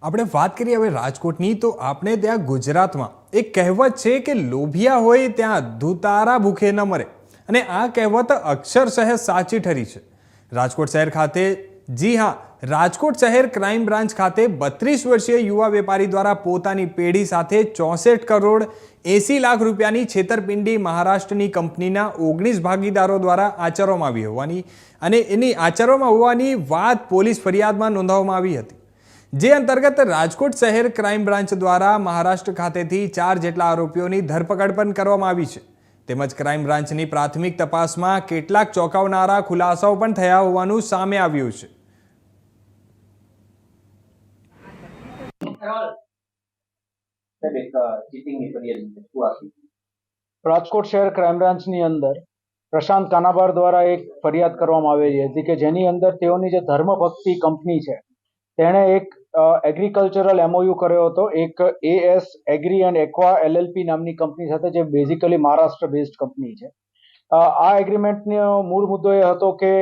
આપણે વાત કરીએ હવે રાજકોટની, તો આપણે ત્યાં ગુજરાતમાં એક કહેવત છે કે લોભિયા હોય ત્યાં ધુતારા ભૂખે ન મરે, અને આ કહેવત અક્ષરશઃ સાચી ઠરી છે. રાજકોટ શહેર ખાતે, જી હા, રાજકોટ શહેર ક્રાઇમ બ્રાન્ચ ખાતે 32 વર્ષીય યુવા વેપારી દ્વારા પોતાની પેઢી સાથે 64 કરોડ 80 લાખ રૂપિયાની છેતરપિંડી મહારાષ્ટ્રની કંપનીના 19 ભાગીદારો દ્વારા આચરવામાં આવી હોવાની વાત પોલીસ ફરિયાદમાં નોંધવામાં આવી હતી. જે અંતર્ગત રાજકોટ શહેર ક્રાઇમ બ્રાન્ચ દ્વારા મહારાષ્ટ્ર ખાતેથી 4 જેટલા આરોપીઓની ધરપકડ પણ કરવામાં આવી છે. તેમજ ક્રાઇમ બ્રાન્ચની પ્રાથમિક તપાસમાં કેટલાક ચોંકાવનારા ખુલાસાઓ પણ થયા હોવાનું સામે આવ્યું છે. રાજકોટ શહેર ક્રાઇમ બ્રાન્ચની અંદર પ્રશાંત કાનાબાર દ્વારા એક ફરિયાદ કરવામાં આવેલી હતી કે જેની અંદર તેઓની જે ધર્મભક્તિ કંપની છે તેણે એક એગ્રીકલ્ચરલ એમઓયુ કર્યો હતો એક AS agri and aqua LLP નામની કંપની સાથે, જે બેઝિકલી મહારાષ્ટ્ર બેઝડ કંપની છે. આ એગ્રીમેન્ટનો મૂળ મુદ્દો એ હતો કે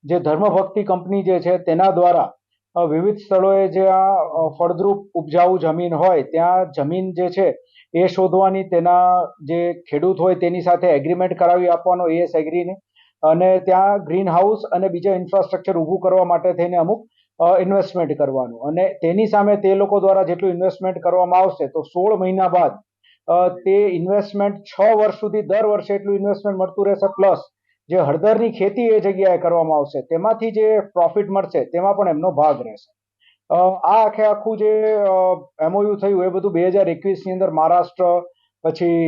જે ધર્મભક્તિ કંપની જે છે તેના દ્વારા વિવિધ સ્થળોએ જે આ ફળદ્રુપ ઉપજાઉ જમીન હોય ત્યાં જમીન જે છે એ શોધવાની, તેના જે ખેડૂત હોય તેની સાથે એગ્રીમેન્ટ કરાવી આપવાનો એએસ એગ્રીને, અને ત્યાં ગ્રીન હાઉસ અને બીજા ઇન્ફ્રાસ્ટ્રક્ચર ઊભું કરવા માટે થઈને અમુક ઇન્વેસ્ટમેન્ટ કરવાનું, અને તેની સામે તે લોકો દ્વારા જેટલું ઇન્વેસ્ટમેન્ટ કરવામાં આવશે તો 16 મહિના બાદ તે ઇન્વેસ્ટમેન્ટ 6 વર્ષ સુધી દર વર્ષે એટલું ઇન્વેસ્ટમેન્ટ મળતું રહેશે, પ્લસ જે હળદરની ખેતી એ જગ્યાએ કરવામાં આવશે તેમાંથી જે પ્રોફિટ મળશે તેમાં પણ એમનો ભાગ રહેશે. આ આખું જે એમઓયુ થયું એ બધું 2021ની અંદર મહારાષ્ટ્ર, પછી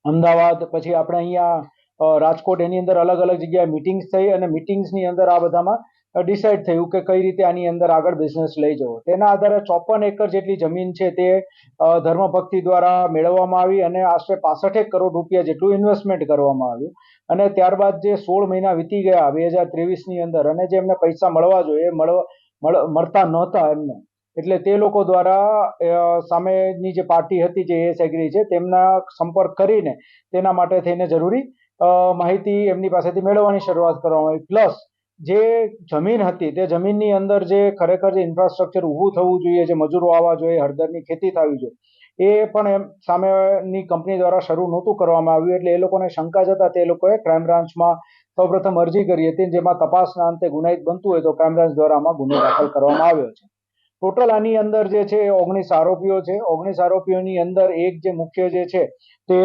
અમદાવાદ, પછી આપણે અહીંયા રાજકોટ, એની અંદર અલગ અલગ જગ્યાએ મિટિંગ્સ થઈ, અને મિટિંગ્સની અંદર આ બધામાં ડિસાઇડ થયું કે કઈ રીતે આની અંદર આગળ બિઝનેસ લઈ જવો. તેના આધારે 54 એકર જેટલી જમીન છે તે ધર્મભક્તિ દ્વારા મેળવવામાં આવી, અને આશરે 65 કરોડ રૂપિયા જેટલું ઇન્વેસ્ટમેન્ટ કરવામાં આવ્યું. અને ત્યારબાદ જે 16 મહિના વીતી ગયા 2023ની અંદર, અને જે એમને પૈસા મળવા જોઈએ મળતા નહોતા એમને, એટલે તે લોકો દ્વારા સામેની જે પાર્ટી હતી, જે એએસ એગ્રી છે, તેમના સંપર્ક કરીને તેના માટે થઈને જરૂરી માહિતી એમની પાસેથી મેળવવાની શરૂઆત કરવામાં આવી. પ્લસ જે જમીન હતી તે જમીનની અંદર જે ખરેખર જે ઇન્ફ્રાસ્ટ્રક્ચર ઊભું થવું જોઈએ, જે મજૂરો આવવા જોઈએ, હળદરની ખેતી થવી જોઈએ, એ પણ એમ સામેની કંપની દ્વારા શરૂ નહોતું કરવામાં આવ્યું. એટલે એ લોકોને શંકા જતા તે લોકોએ ક્રાઇમ બ્રાન્ચમાં સૌપ્રથમ અરજી કરી હતી, જેમાં તપાસના અંતે ગુનાહિત બનતું હોય તો ક્રાઇમ બ્રાન્ચ દ્વારા આમાં ગુનો દાખલ કરવામાં આવ્યો છે. ટોટલ આની અંદર જે છે 19 આરોપીઓ છે. 19 આરોપીઓની અંદર એક જે મુખ્ય જે છે તે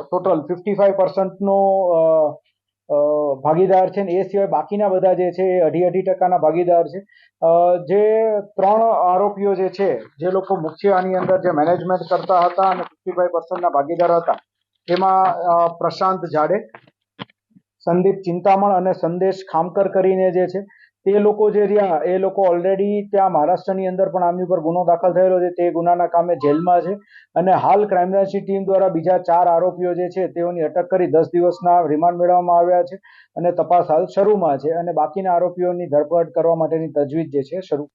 ટોટલ 55%નો ભાગીદાર છે, ને એ સિવાય બાકીના બધા જે છે એ 2.5% ભાગીદાર છે. જે 3 આરોપીઓ જે છે, જે લોકો મુખ્ય આની અંદર જે મેનેજમેન્ટ કરતા હતા અને 55%ના ભાગીદાર હતા, એમાં પ્રશાંત જાડે, સંદીપ ચિંતામણ અને સંદેશ ખામકર કરીને જે છે તે લોકો જે રહ્યા એ લોકો ઓલરેડી ત્યાં મહારાષ્ટ્રની અંદર પણ આમની ઉપર ગુનો દાખલ થયેલો છે. તે ગુનાના કામે જેલમાં છે, અને હાલ ક્રાઇમ બ્રાન્ચની ટીમ દ્વારા બીજા 4 આરોપીઓ જે છે તેઓની અટક કરી 10 દિવસના રિમાન્ડ મેળવવામાં આવ્યા છે, અને તપાસ હાલ શરૂમાં છે, અને બાકીના આરોપીઓની ધરપકડ કરવા માટેની તજવીજ જે છે શરૂ